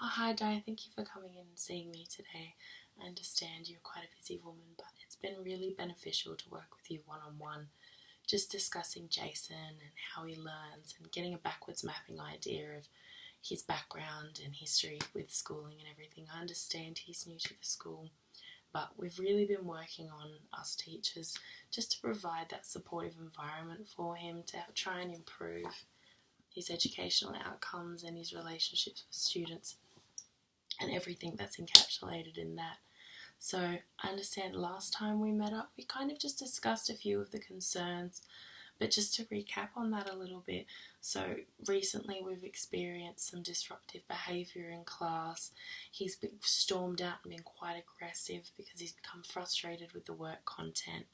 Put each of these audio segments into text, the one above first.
Oh, hi Di, thank you for coming in and seeing me today. I understand you're quite a busy woman, but it's been really beneficial to work with you one-on-one, just discussing Jason and how he learns and getting a backwards mapping idea of his background and history with schooling and everything. I understand he's new to the school, but we've really been working on us teachers just to provide that supportive environment for him to try and improve his educational outcomes and his relationships with students and everything that's encapsulated in that. So I understand last time we met up, we kind of just discussed a few of the concerns, but just to recap on that a little bit. So recently we've experienced some disruptive behaviour in class. He's been stormed out and been quite aggressive because he's become frustrated with the work content.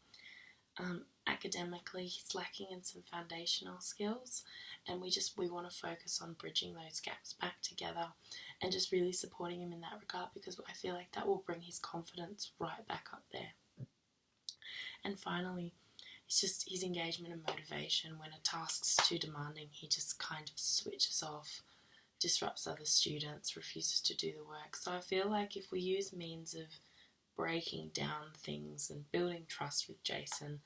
Academically, he's lacking in some foundational skills, and we want to focus on bridging those gaps back together and just really supporting him in that regard, because I feel like that will bring his confidence right back up there. And finally, it's just his engagement and motivation. When a task's too demanding, he just kind of switches off, disrupts other students, refuses to do the work. So I feel like if we use means of breaking down things and building trust with Jason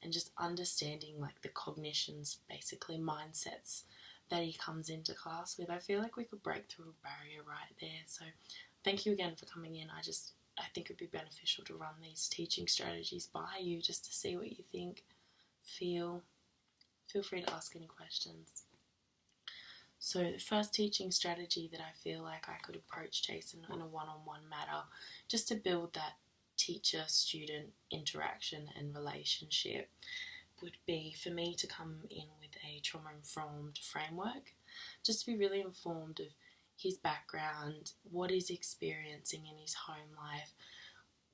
and just understanding like the cognitions, basically mindsets that he comes into class with, I feel like we could break through a barrier right there. So thank you again for coming in. I think it would be beneficial to run these teaching strategies by you just to see what you think, feel free to ask any questions. So the first teaching strategy that I feel like I could approach Jason in a one-on-one matter, just to build that teacher-student interaction and relationship, would be for me to come in with a trauma-informed framework, just to be really informed of his background, what he's experiencing in his home life,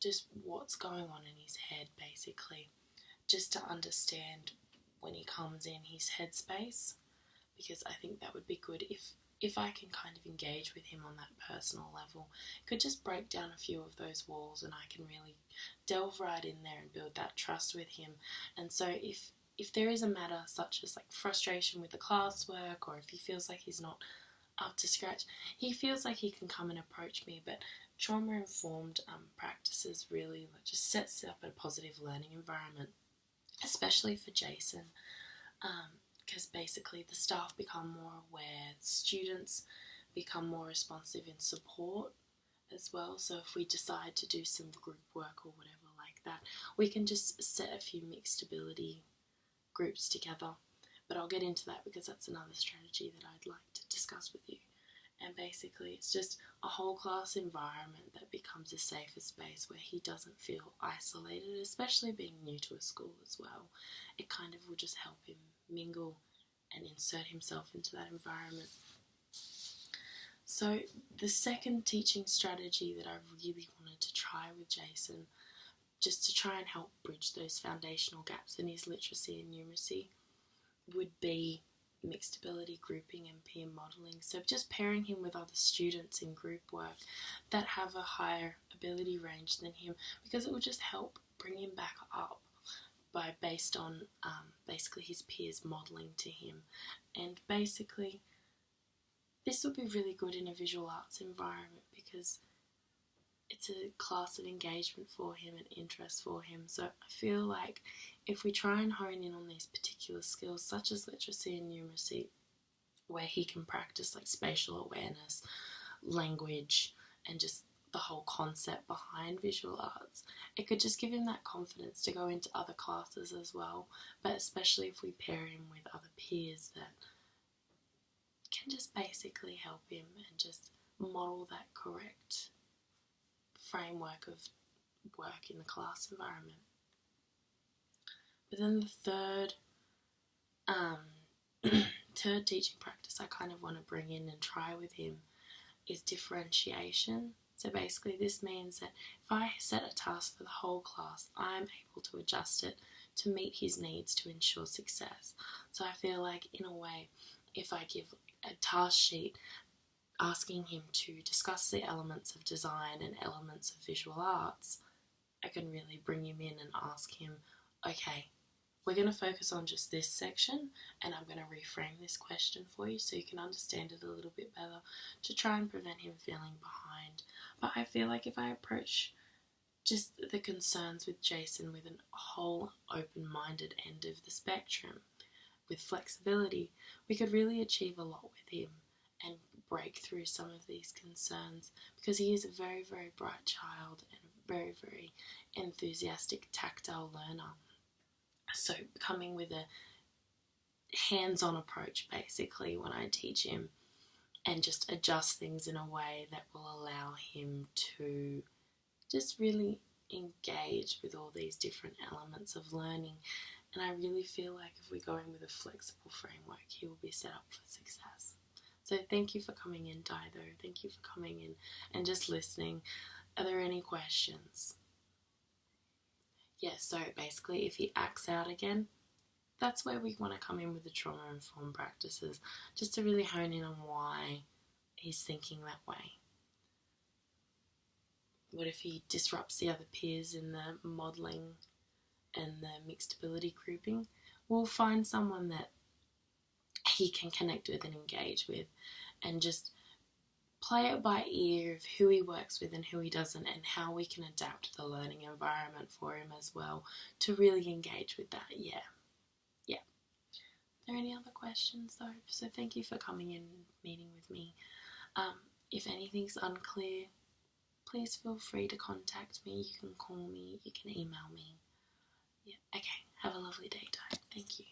just what's going on in his head basically, just to understand when he comes in his headspace, because I think that would be good if I can kind of engage with him on that personal level. It could just break down a few of those walls and I can really delve right in there and build that trust with him. And so if there is a matter such as like frustration with the classwork, or if he feels like he's not up to scratch, he feels like he can come and approach me. But trauma-informed practices really just sets up a positive learning environment, especially for Jason, because basically the staff become more aware, students become more responsive in support as well. So if we decide to do some group work or whatever like that, we can just set a few mixed ability groups together. But I'll get into that because that's another strategy that I'd like to discuss with you. And basically it's just a whole class environment that becomes a safer space where he doesn't feel isolated, especially being new to a school as well. It kind of will just help him mingle and insert himself into that environment. So the second teaching strategy that I really wanted to try with Jason, just to try and help bridge those foundational gaps in his literacy and numeracy, would be mixed ability grouping and peer modelling. So just pairing him with other students in group work that have a higher ability range than him, because it will just help bring him back up based on basically his peers modelling to him. And basically this would be really good in a visual arts environment because it's a class of engagement for him and interest for him. So I feel like if we try and hone in on these particular skills such as literacy and numeracy, where he can practice like spatial awareness, language, and just the whole concept behind visual arts, it could just give him that confidence to go into other classes as well, but especially if we pair him with other peers that can just basically help him and just model that correct framework of work in the class environment. But then the third teaching practice I kind of want to bring in and try with him is differentiation. So basically this means that if I set a task for the whole class, I'm able to adjust it to meet his needs to ensure success. So I feel like in a way, if I give a task sheet asking him to discuss the elements of design and elements of visual arts, I can really bring him in and ask him, okay, we're going to focus on just this section, and I'm going to reframe this question for you so you can understand it a little bit better to try and prevent him feeling behind. But I feel like if I approach just the concerns with Jason with a whole open-minded end of the spectrum, with flexibility, we could really achieve a lot with him and break through some of these concerns, because he is a very, very bright child and a very, very enthusiastic tactile learner. So coming with a hands-on approach basically when I teach him, and just adjust things in a way that will allow him to just really engage with all these different elements of learning. And I really feel like if we go in with a flexible framework, he will be set up for success. So thank you for coming in, Dido. Thank you for coming in and just listening. Are there any questions? Yes, so basically if he acts out again, that's where we want to come in with the trauma-informed practices, just to really hone in on why he's thinking that way. What if he disrupts the other peers in the modelling and the mixed ability grouping? We'll find someone that he can connect with and engage with, and just play it by ear of who he works with and who he doesn't, and how we can adapt the learning environment for him as well to really engage with that. Yeah. Are there any other questions though? So thank you for coming in and meeting with me. If anything's unclear, please feel free to contact me. You can call me, you can email me. Yeah, okay. Have a lovely day, Di. Thank you.